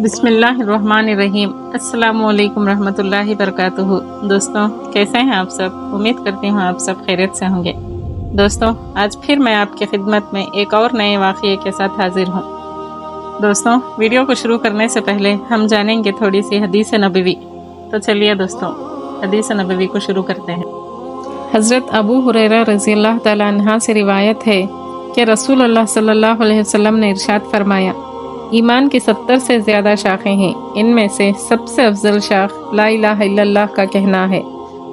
بسم اللہ الرحمن الرحیم۔ السلام علیکم رحمۃ اللہ وبرکاتہ۔ دوستوں کیسے ہیں آپ سب؟ امید کرتی ہوں آپ سب خیریت سے ہوں گے۔ دوستوں آج پھر میں آپ کی خدمت میں ایک اور نئے واقعے کے ساتھ حاضر ہوں۔ دوستوں ویڈیو کو شروع کرنے سے پہلے ہم جانیں گے تھوڑی سی حدیث نبوی۔ تو چلیے دوستوں حدیث نبوی کو شروع کرتے ہیں۔ حضرت ابو ہریرہ رضی اللہ تعالیٰ عنہ سے روایت ہے کہ رسول اللہ صلی اللہ علیہ وسلم نے ارشاد فرمایا، ایمان کی 70 سے زیادہ شاخیں ہیں، ان میں سے سب سے افضل شاخ لا الہ الا اللہ کا کہنا ہے،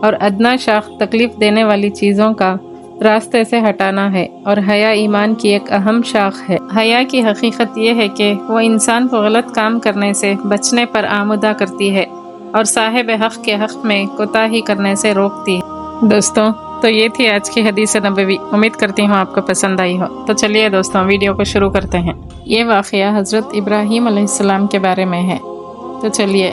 اور ادنا شاخ تکلیف دینے والی چیزوں کا راستے سے ہٹانا ہے، اور حیا ایمان کی ایک اہم شاخ ہے۔ حیا کی حقیقت یہ ہے کہ وہ انسان کو غلط کام کرنے سے بچنے پر آمادہ کرتی ہے اور صاحب حق کے حق میں کوتاہی کرنے سے روکتی ہے۔ دوستوں تو یہ تھی آج کی حدیث نبوی، امید کرتی ہوں آپ کو پسند آئی ہو۔ تو چلیے دوستوں ویڈیو کو شروع کرتے ہیں۔ یہ واقعہ حضرت ابراہیم علیہ السلام کے بارے میں ہے، تو چلیے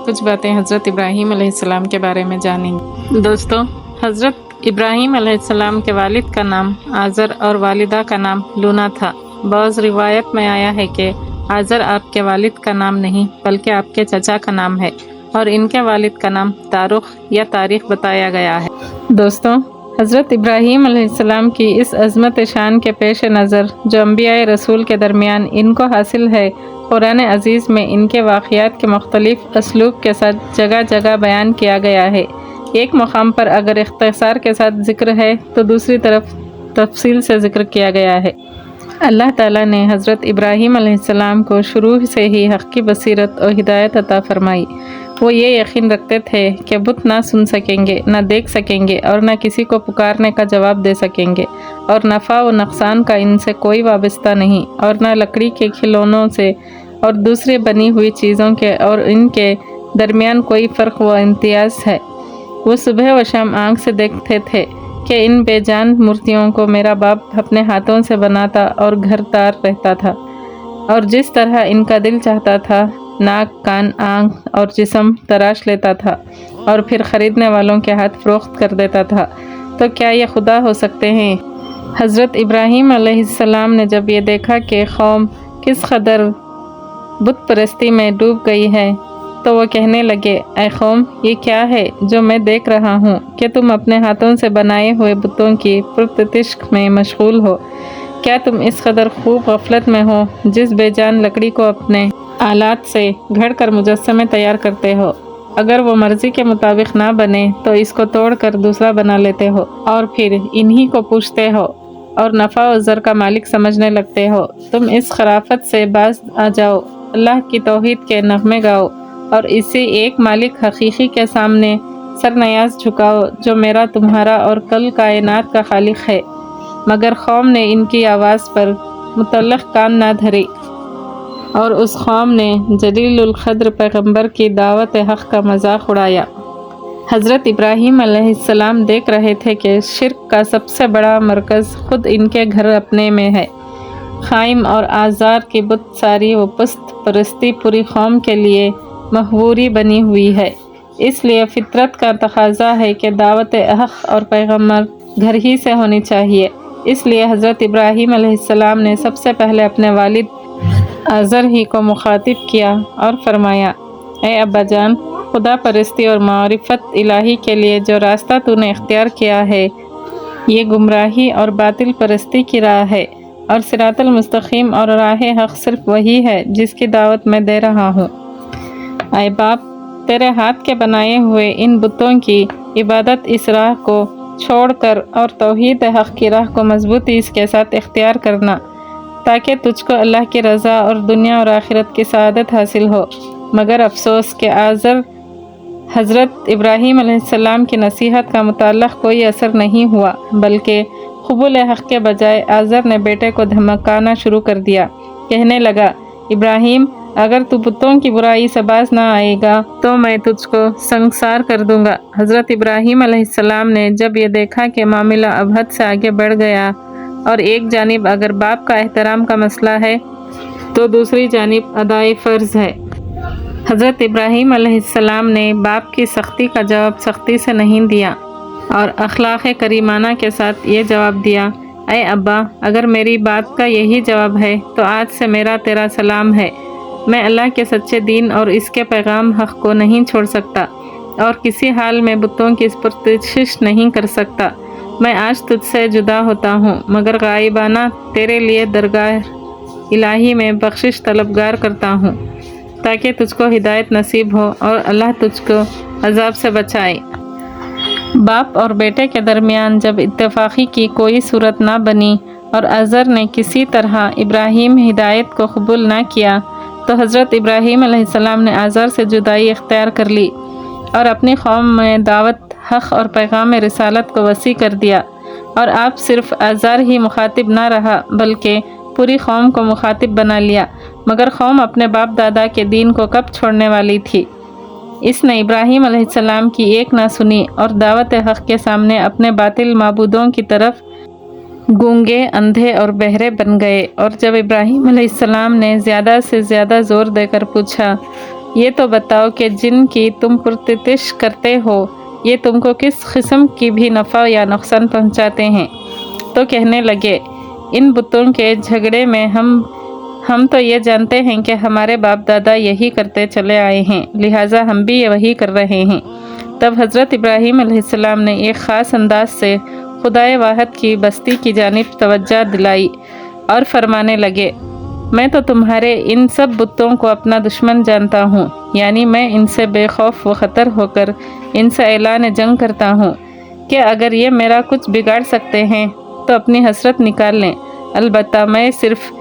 کچھ باتیں حضرت ابراہیم علیہ السلام کے بارے میں جانیں گے۔ دوستوں حضرت ابراہیم علیہ السلام کے والد کا نام آزر اور والدہ کا نام لونا تھا۔ بعض روایت میں آیا ہے کہ آزر آپ کے والد کا نام نہیں بلکہ آپ کے چچا کا نام ہے، اور ان کے والد کا نام تارخ یا تاریخ بتایا گیا ہے۔ دوستوں حضرت ابراہیم علیہ السلام کی اس عظمت شان کے پیش نظر جو انبیاء رسول کے درمیان ان کو حاصل ہے، قرآن عزیز میں ان کے واقعات کے مختلف اسلوب کے ساتھ جگہ جگہ بیان کیا گیا ہے۔ ایک مقام پر اگر اختصار کے ساتھ ذکر ہے تو دوسری طرف تفصیل سے ذکر کیا گیا ہے۔ اللہ تعالیٰ نے حضرت ابراہیم علیہ السلام کو شروع سے ہی حق کی بصیرت اور ہدایت عطا فرمائی۔ وہ یہ یقین رکھتے تھے کہ بت نہ سن سکیں گے، نہ دیکھ سکیں گے، اور نہ کسی کو پکارنے کا جواب دے سکیں گے، اور نفع و نقصان کا ان سے کوئی وابستہ نہیں، اور نہ لکڑی کے کھلونوں سے اور دوسری بنی ہوئی چیزوں کے اور ان کے درمیان کوئی فرق و امتیاز ہے۔ وہ صبح و شام آنکھ سے دیکھتے تھے کہ ان بے جان مورتیوں کو میرا باپ اپنے ہاتھوں سے بناتا اور گھر دار رہتا تھا، اور جس طرح ان کا دل چاہتا تھا ناک، کان، آنکھ اور جسم تراش لیتا تھا اور پھر خریدنے والوں کے ہاتھ فروخت کر دیتا تھا، تو کیا یہ خدا ہو سکتے ہیں؟ حضرت ابراہیم علیہ السلام نے جب یہ دیکھا کہ قوم کس قدر بت پرستی میں ڈوب گئی ہے تو وہ کہنے لگے، اے قوم یہ کیا ہے جو میں دیکھ رہا ہوں کہ تم اپنے ہاتھوں سے بنائے ہوئے بتوں کی پرستش میں مشغول ہو؟ کیا تم اس قدر خوب غفلت میں ہو جس بے جان لکڑی کو اپنے آلات سے گھڑ کر مجسمے تیار کرتے ہو؟ اگر وہ مرضی کے مطابق نہ بنے تو اس کو توڑ کر دوسرا بنا لیتے ہو، اور پھر انہی کو پوچھتے ہو اور نفع و ضر کا مالک سمجھنے لگتے ہو۔ تم اس خرافت سے باز آ جاؤ، اللہ کی توحید کے نغمے گاؤ، اور اسی ایک مالک حقیقی کے سامنے سر نیاز جھکاؤ جو میرا، تمہارا اور کل کائنات کا خالق ہے۔ مگر قوم نے ان کی آواز پر مطلق کان نہ دھری، اور اس قوم نے جلیل القدر پیغمبر کی دعوت حق کا مذاق اڑایا۔ حضرت ابراہیم علیہ السلام دیکھ رہے تھے کہ شرک کا سب سے بڑا مرکز خود ان کے گھر اپنے میں ہے۔ قائم اور آزار کی بت ساری و پست پرستی پوری قوم کے لیے محوری بنی ہوئی ہے۔ اس لیے فطرت کا تقاضا ہے کہ دعوت حق اور پیغمبر گھر ہی سے ہونی چاہیے۔ اس لیے حضرت ابراہیم علیہ السلام نے سب سے پہلے اپنے والد آزر ہی کو مخاطب کیا اور فرمایا، اے ابا جان، خدا پرستی اور معرفت الہی کے لیے جو راستہ تو نے اختیار کیا ہے یہ گمراہی اور باطل پرستی کی راہ ہے، اور صراط المستقیم اور راہ حق صرف وہی ہے جس کی دعوت میں دے رہا ہوں۔ اے باپ، تیرے ہاتھ کے بنائے ہوئے ان بتوں کی عبادت اس راہ کو چھوڑ کر اور توحید حق کی راہ کو مضبوطی اس کے ساتھ اختیار کرنا، تاکہ تجھ کو اللہ کی رضا اور دنیا اور آخرت کی سعادت حاصل ہو۔ مگر افسوس کہ آزر حضرت ابراہیم علیہ السلام کی نصیحت کا متعلق کوئی اثر نہیں ہوا، بلکہ قبول حق کے بجائے آزر نے بیٹے کو دھمکانا شروع کر دیا۔ کہنے لگا، ابراہیم اگر تو بتوں کی برائی سے باز نہ آئے گا تو میں تجھ کو سنگسار کر دوں گا۔ حضرت ابراہیم علیہ السلام نے جب یہ دیکھا کہ معاملہ اب حد سے آگے بڑھ گیا، اور ایک جانب اگر باپ کا احترام کا مسئلہ ہے تو دوسری جانب ادائے فرض ہے، حضرت ابراہیم علیہ السلام نے باپ کی سختی کا جواب سختی سے نہیں دیا، اور اخلاق کریمانہ کے ساتھ یہ جواب دیا، اے ابا، اگر میری بات کا یہی جواب ہے تو آج سے میرا تیرا سلام ہے، میں اللہ کے سچے دین اور اس کے پیغام حق کو نہیں چھوڑ سکتا اور کسی حال میں بتوں کی پرستش نہیں کر سکتا۔ میں آج تجھ سے جدا ہوتا ہوں مگر غائبانہ تیرے لیے درگاہ الہی میں بخشش طلبگار کرتا ہوں تاکہ تجھ کو ہدایت نصیب ہو اور اللہ تجھ کو عذاب سے بچائے۔ باپ اور بیٹے کے درمیان جب اتفاقی کی کوئی صورت نہ بنی اور آزر نے کسی طرح ابراہیم ہدایت کو قبول نہ کیا تو حضرت ابراہیم علیہ السلام نے آزر سے جدائی اختیار کر لی اور اپنی قوم میں دعوت حق اور پیغام رسالت کو وسیع کر دیا، اور آپ صرف آزر ہی مخاطب نہ رہا بلکہ پوری قوم کو مخاطب بنا لیا، مگر قوم اپنے باپ دادا کے دین کو کب چھوڑنے والی تھی؟ اس نے ابراہیم علیہ السلام کی ایک نہ سنی اور دعوت حق کے سامنے اپنے باطل معبودوں کی طرف گونگے، اندھے اور بہرے بن گئے۔ اور جب ابراہیم علیہ السلام نے زیادہ سے زیادہ زور دے کر پوچھا، یہ تو بتاؤ کہ جن کی تم پرستش کرتے ہو یہ تم کو کس قسم کی بھی نفع یا نقصان پہنچاتے ہیں، تو کہنے لگے ان بتوں کے جھگڑے میں ہم تو یہ جانتے ہیں کہ ہمارے باپ دادا یہی کرتے چلے آئے ہیں، لہٰذا ہم بھی وہی کر رہے ہیں۔ تب حضرت ابراہیم علیہ السلام نے ایک خاص انداز سے خدائے واحد کی بستی کی جانب توجہ دلائی اور فرمانے لگے، میں تو تمہارے ان سب بتوں کو اپنا دشمن جانتا ہوں، یعنی میں ان سے بے خوف و خطر ہو کر ان سے اعلان جنگ کرتا ہوں کہ اگر یہ میرا کچھ بگاڑ سکتے ہیں تو اپنی حسرت نکال لیں، البتہ میں صرف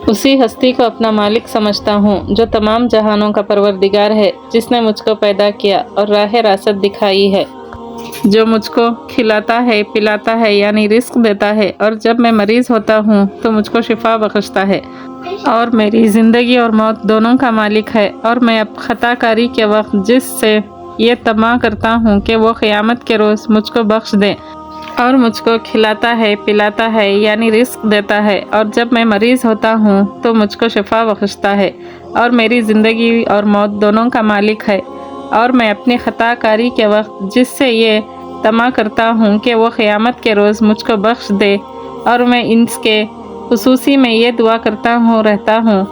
اسی ہستی کو اپنا مالک سمجھتا ہوں جو تمام جہانوں کا پروردگار ہے، جس نے مجھ کو پیدا کیا اور راہ راست دکھائی ہے، جو مجھ کو کھلاتا ہے پلاتا ہے یعنی رزق دیتا ہے، اور جب میں مریض ہوتا ہوں تو مجھ کو شفا بخشتا ہے، اور میری زندگی اور موت دونوں کا مالک ہے، اور میں اب خطا کاری کے وقت جس سے یہ طمع کرتا ہوں کہ وہ قیامت کے روز مجھ کو بخش دے اور مجھ کو کھلاتا ہے پلاتا ہے یعنی رزق دیتا ہے، اور جب میں مریض ہوتا ہوں تو مجھ کو شفا بخشتا ہے، اور میری زندگی اور موت دونوں کا مالک ہے، اور میں اپنی خطا کاری کے وقت جس سے یہ طمع کرتا ہوں کہ وہ قیامت کے روز مجھ کو بخش دے، اور میں اس کے خصوصی میں یہ دعا کرتا رہتا ہوں،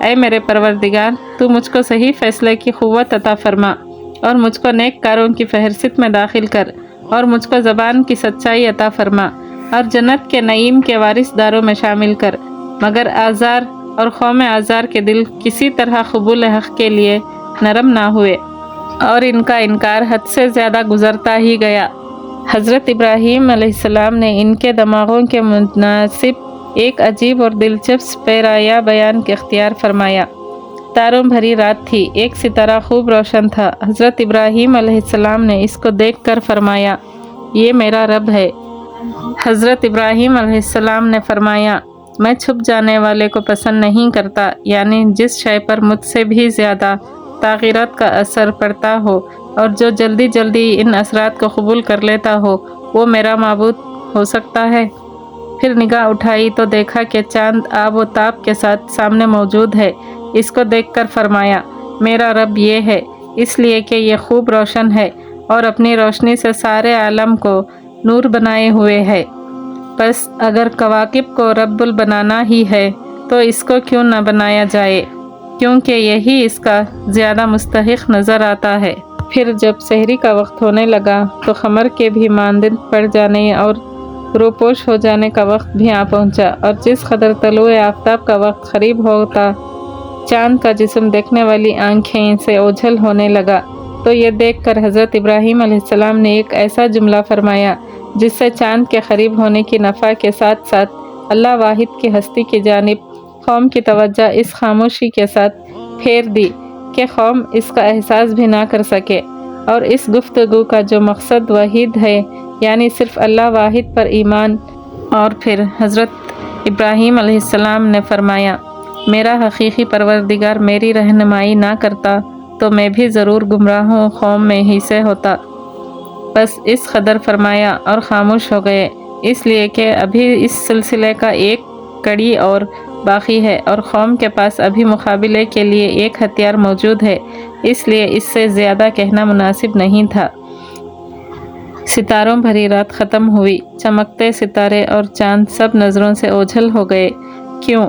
اے میرے پروردگار تو مجھ کو صحیح فیصلے کی قوت عطا فرما اور مجھ کو نیک کاروں کی فہرست میں داخل کر اور مجھ کو زبان کی سچائی عطا فرما اور جنت کے نعیم کے وارث داروں میں شامل کر۔ مگر آزار اور قوم آزار کے دل کسی طرح قبول حق کے لیے نرم نہ ہوئے اور ان کا انکار حد سے زیادہ گزرتا ہی گیا۔ حضرت ابراہیم علیہ السلام نے ان کے دماغوں کے مناسب ایک عجیب اور دلچسپ پیرایہ بیان کے اختیار فرمایا۔ تاروں بھری رات تھی، ایک ستارہ خوب روشن تھا۔ حضرت ابراہیم علیہ السلام نے اس کو دیکھ کر فرمایا، یہ میرا رب ہے۔ حضرت ابراہیم علیہ السلام نے فرمایا، میں چھپ جانے والے کو پسند نہیں کرتا، یعنی جس شے پر مجھ سے بھی زیادہ تغیرات کا اثر پڑتا ہو اور جو جلدی جلدی ان اثرات کو قبول کر لیتا ہو وہ میرا معبود ہو سکتا ہے؟ پھر نگاہ اٹھائی تو دیکھا کہ چاند آب و تاب کے ساتھ سامنے موجود ہے۔ اس کو دیکھ کر فرمایا، میرا رب یہ ہے، اس لیے کہ یہ خوب روشن ہے اور اپنی روشنی سے سارے عالم کو نور بنائے ہوئے ہے، بس اگر کواکب کو رب بنانا ہی ہے تو اس کو کیوں نہ بنایا جائے، کیونکہ یہی اس کا زیادہ مستحق نظر آتا ہے۔ پھر جب سحری کا وقت ہونے لگا تو قمر کے بھی مانند پڑ جانے اور روپوش ہو جانے کا وقت بھی آ پہنچا، اور جس قدر طلوع آفتاب کا وقت قریب ہوتا چاند کا جسم دیکھنے والی آنکھیں سے اوجھل ہونے لگا، تو یہ دیکھ کر حضرت ابراہیم علیہ السلام نے ایک ایسا جملہ فرمایا جس سے چاند کے قریب ہونے کی نفع کے ساتھ ساتھ اللہ واحد کی ہستی کی جانب قوم کی توجہ اس خاموشی کے ساتھ پھیر دی کہ قوم اس کا احساس بھی نہ کر سکے، اور اس گفتگو کا جو مقصد وحید ہے یعنی صرف اللہ واحد پر ایمان۔ اور پھر حضرت ابراہیم علیہ السلام نے فرمایا، میرا حقیقی پروردگار میری رہنمائی نہ کرتا تو میں بھی ضرور گمراہوں قوم میں ہی سے ہوتا۔ بس اس قدر فرمایا اور خاموش ہو گئے، اس لیے کہ ابھی اس سلسلے کا ایک کڑی اور باقی ہے اور قوم کے پاس ابھی مقابلے کے لیے ایک ہتھیار موجود ہے، اس لیے اس سے زیادہ کہنا مناسب نہیں تھا۔ ستاروں بھری رات ختم ہوئی، چمکتے ستارے اور چاند سب نظروں سے اوجھل ہو گئے۔ کیوں؟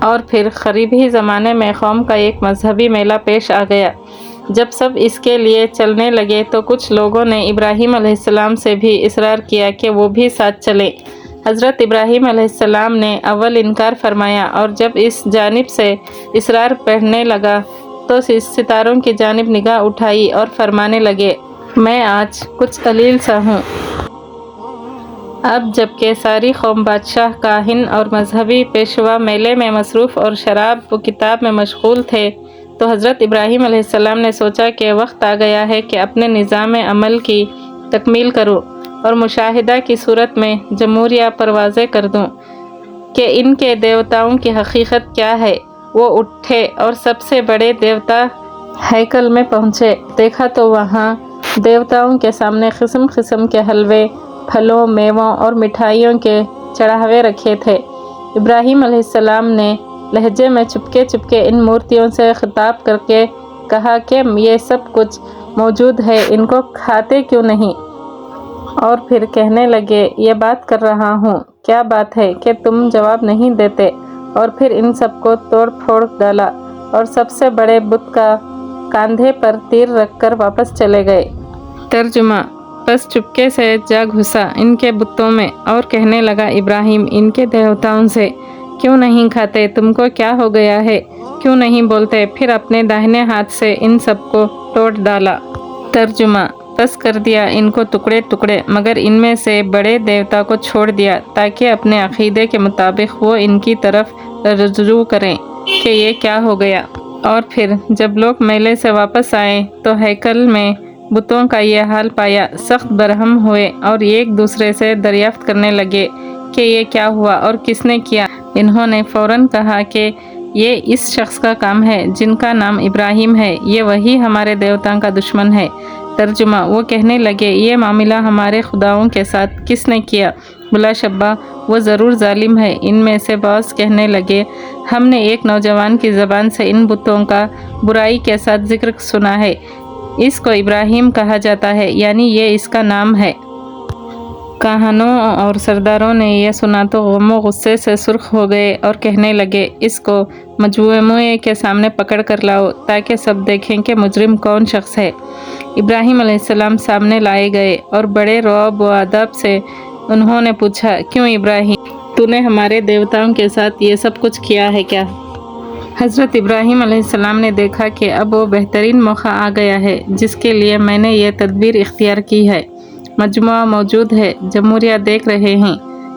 اور پھر قریبی زمانے میں قوم کا ایک مذہبی میلہ پیش آ گیا۔ جب سب اس کے لیے چلنے لگے تو کچھ لوگوں نے ابراہیم علیہ السلام سے بھی اصرار کیا کہ وہ بھی ساتھ چلیں۔ حضرت ابراہیم علیہ السلام نے اول انکار فرمایا، اور جب اس جانب سے اصرار بڑھنے لگا تو ستاروں کی جانب نگاہ اٹھائی اور فرمانے لگے، میں آج کچھ قلیل سا ہوں۔ اب جبکہ ساری قوم بادشاہ، کاہن اور مذہبی پیشوا میلے میں مصروف اور شراب و کتاب میں مشغول تھے، تو حضرت ابراہیم علیہ السلام نے سوچا کہ وقت آ گیا ہے کہ اپنے نظام عمل کی تکمیل کروں اور مشاہدہ کی صورت میں جمہوریہ پر واضح کر دوں کہ ان کے دیوتاؤں کی حقیقت کیا ہے۔ وہ اٹھے اور سب سے بڑے دیوتا ہیکل میں پہنچے۔ دیکھا تو وہاں دیوتاؤں کے سامنے قسم قسم کے حلوے، پھلوں، میووں اور مٹھائیوں کے چڑھاوے رکھے تھے۔ ابراہیم علیہ السلام نے لہجے میں چپکے چپکے ان مورتیوں سے خطاب کر کے کہا کہ یہ سب کچھ موجود ہے، ان کو کھاتے کیوں نہیں؟ اور پھر کہنے لگے، یہ بات کر رہا ہوں، کیا بات ہے کہ تم جواب نہیں دیتے؟ اور پھر ان سب کو توڑ پھوڑ ڈالا اور سب سے بڑے بت کا کاندھے پر تیر رکھ کر واپس چلے گئے۔ ترجمہ: بس چپکے سے جا گھسا ان کے بتوں میں اور کہنے لگا، ابراہیم ان کے دیوتاؤں سے کیوں نہیں کھاتے؟ تم کو کیا ہو گیا ہے؟ کیوں نہیں بولتے؟ پھر اپنے داہنے ہاتھ سے ان سب کو توڑ ڈالا۔ ترجمہ: بس کر دیا ان کو ٹکڑے ٹکڑے، مگر ان میں سے بڑے دیوتا کو چھوڑ دیا تاکہ اپنے عقیدے کے مطابق وہ ان کی طرف رجوع کریں کہ یہ کیا ہو گیا۔ اور پھر جب لوگ میلے سے واپس آئے تو ہیکل میں بتوں کا یہ حال پایا، سخت برہم ہوئے اور ایک دوسرے سے دریافت کرنے لگے کہ یہ کیا ہوا اور کس نے کیا۔ انہوں نے فوراً کہا کہ یہ اس شخص کا کام ہے جن کا نام ابراہیم ہے، یہ وہی ہمارے دیوتاؤں کا دشمن ہے۔ ترجمہ: وہ کہنے لگے، یہ معاملہ ہمارے خداؤں کے ساتھ کس نے کیا؟ بلا شبہ وہ ضرور ظالم ہے۔ ان میں سے بعض کہنے لگے، ہم نے ایک نوجوان کی زبان سے ان بتوں کا برائی کے ساتھ ذکر سنا ہے، اس کو ابراہیم کہا جاتا ہے، یعنی یہ اس کا نام ہے۔ کاہنوں اور سرداروں نے یہ سنا تو غم و غصے سے سرخ ہو گئے اور کہنے لگے، اس کو مجموعے کے سامنے پکڑ کر لاؤ تاکہ سب دیکھیں کہ مجرم کون شخص ہے۔ ابراہیم علیہ السلام سامنے لائے گئے اور بڑے رعب و ادب سے انہوں نے پوچھا، کیوں ابراہیم، تو نے ہمارے دیوتاؤں کے ساتھ یہ سب کچھ کیا ہے کیا؟ حضرت ابراہیم علیہ السلام نے دیکھا کہ اب وہ بہترین موقع آ گیا ہے جس کے لیے میں نے یہ تدبیر اختیار کی ہے۔ مجموعہ موجود ہے، جمہوریہ دیکھ رہے ہیں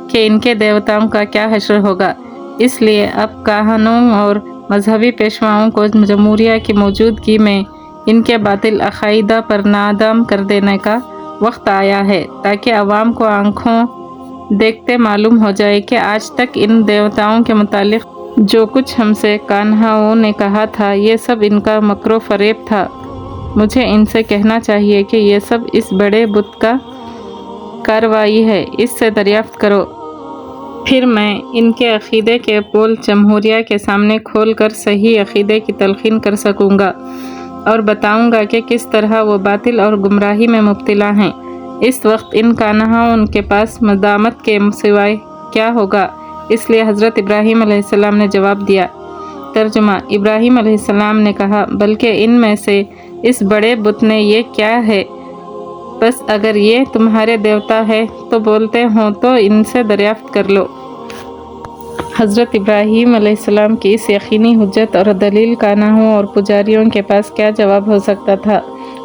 کہ ان کے دیوتاؤں کا کیا حشر ہوگا، اس لیے اب کاہنوں اور مذہبی پیشواؤں کو جمہوریہ کی موجودگی میں ان کے باطل عقائد پر نادام کر دینے کا وقت آیا ہے، تاکہ عوام کو آنکھوں دیکھتے معلوم ہو جائے کہ آج تک ان دیوتاؤں کے متعلق جو کچھ ہم سے کانہاؤں نے کہا تھا یہ سب ان کا مکر و فریب تھا۔ مجھے ان سے کہنا چاہیے کہ یہ سب اس بڑے بت کا کارروائی ہے، اس سے دریافت کرو، پھر میں ان کے عقیدے کے پول جمہوریہ کے سامنے کھول کر صحیح عقیدے کی تلقین کر سکوں گا اور بتاؤں گا کہ کس طرح وہ باطل اور گمراہی میں مبتلا ہیں۔ اس وقت ان کانہاؤں کے پاس مدامت کے سوائے کیا ہوگا؟ اس لیے حضرت ابراہیم علیہ السلام نے جواب دیا۔ ترجمہ: ابراہیم علیہ السلام نے کہا، بلکہ ان میں سے اس بڑے بت نے یہ کیا ہے؟ بس اگر یہ تمہارے دیوتا ہے تو بولتے ہوں تو ان سے دریافت کر لو۔ حضرت ابراہیم علیہ السلام کی اس یقینی حجت اور دلیل کانہاؤں اور پجاریوں کے پاس کیا جواب ہو سکتا تھا؟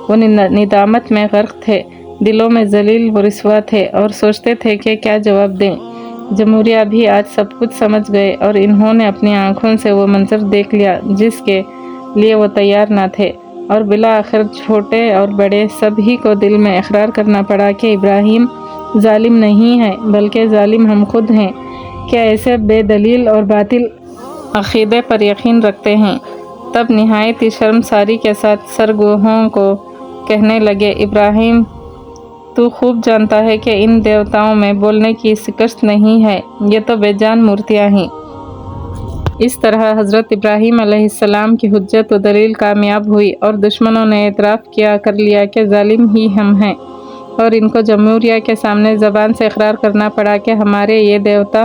وہ ندامت میں غرق تھے، دلوں میں ذلیل و رسوا تھے اور سوچتے تھے کہ کیا جواب دیں۔ جمہوریہ بھی آج سب کچھ سمجھ گئے اور انہوں نے اپنی آنکھوں سے وہ منظر دیکھ لیا جس کے لیے وہ تیار نہ تھے، اور بالآخر چھوٹے اور بڑے سبھی کو دل میں اقرار کرنا پڑا کہ ابراہیم ظالم نہیں ہے بلکہ ظالم ہم خود ہیں کہ ایسے بے دلیل اور باطل عقیدے پر یقین رکھتے ہیں۔ تب نہایت ہی شرمساری کے ساتھ سرگوہوں کو کہنے لگے، ابراہیم تو خوب جانتا ہے کہ ان دیوتاؤں میں بولنے کی شکست نہیں ہے، یہ تو بے جان مورتیاں ہیں۔ اس طرح حضرت ابراہیم علیہ السلام کی حجت و دلیل کامیاب ہوئی اور دشمنوں نے اعتراف کر لیا کہ ظالم ہی ہم ہیں، اور ان کو جمہوریہ کے سامنے زبان سے اقرار کرنا پڑا کہ ہمارے یہ دیوتا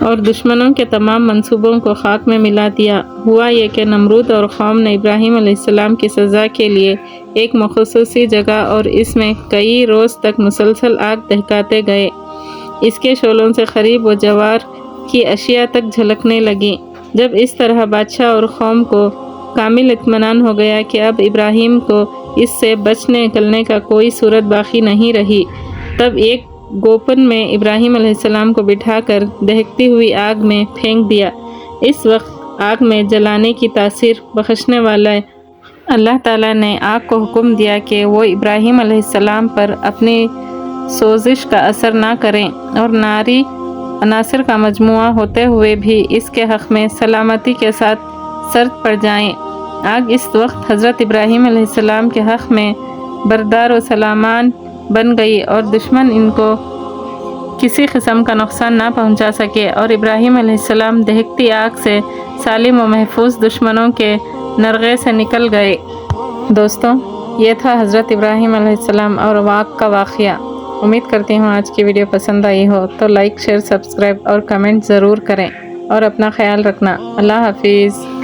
اور دشمنوں کے تمام منصوبوں کو خاک میں ملا دیا۔ ہوا یہ کہ نمرود اور قوم نے ابراہیم علیہ السلام کی سزا کے لیے ایک خصوصی جگہ اور اس میں کئی روز تک مسلسل آگ دہکاتے گئے۔ اس کے شعلوں سے خریب و جوار کی اشیاء تک جھلکنے لگیں۔ جب اس طرح بادشاہ اور قوم کو کامل اطمینان ہو گیا کہ اب ابراہیم کو اس سے بچ نکلنے کا کوئی صورت باقی نہیں رہی، تب ایک گوپن میں ابراہیم علیہ السلام کو بٹھا کر دہکتی ہوئی آگ میں پھینک دیا۔ اس وقت آگ میں جلانے کی تاثیر بخشنے والا اللہ تعالیٰ نے آگ کو حکم دیا کہ وہ ابراہیم علیہ السلام پر اپنی سوزش کا اثر نہ کریں اور ناری عناصر کا مجموعہ ہوتے ہوئے بھی اس کے حق میں سلامتی کے ساتھ سرد پڑ جائیں۔ آگ اس وقت حضرت ابراہیم علیہ السلام کے حق میں بردار و سلامان بن گئی اور دشمن ان کو کسی قسم کا نقصان نہ پہنچا سکے اور ابراہیم علیہ السلام دہکتی آگ سے سالم و محفوظ دشمنوں کے نرغے سے نکل گئے۔ دوستوں، یہ تھا حضرت ابراہیم علیہ السلام اور آگ کا واقعہ۔ امید کرتی ہوں آج کی ویڈیو پسند آئی ہو تو لائک، شیئر، سبسکرائب اور کمنٹ ضرور کریں اور اپنا خیال رکھنا۔ اللہ حافظ۔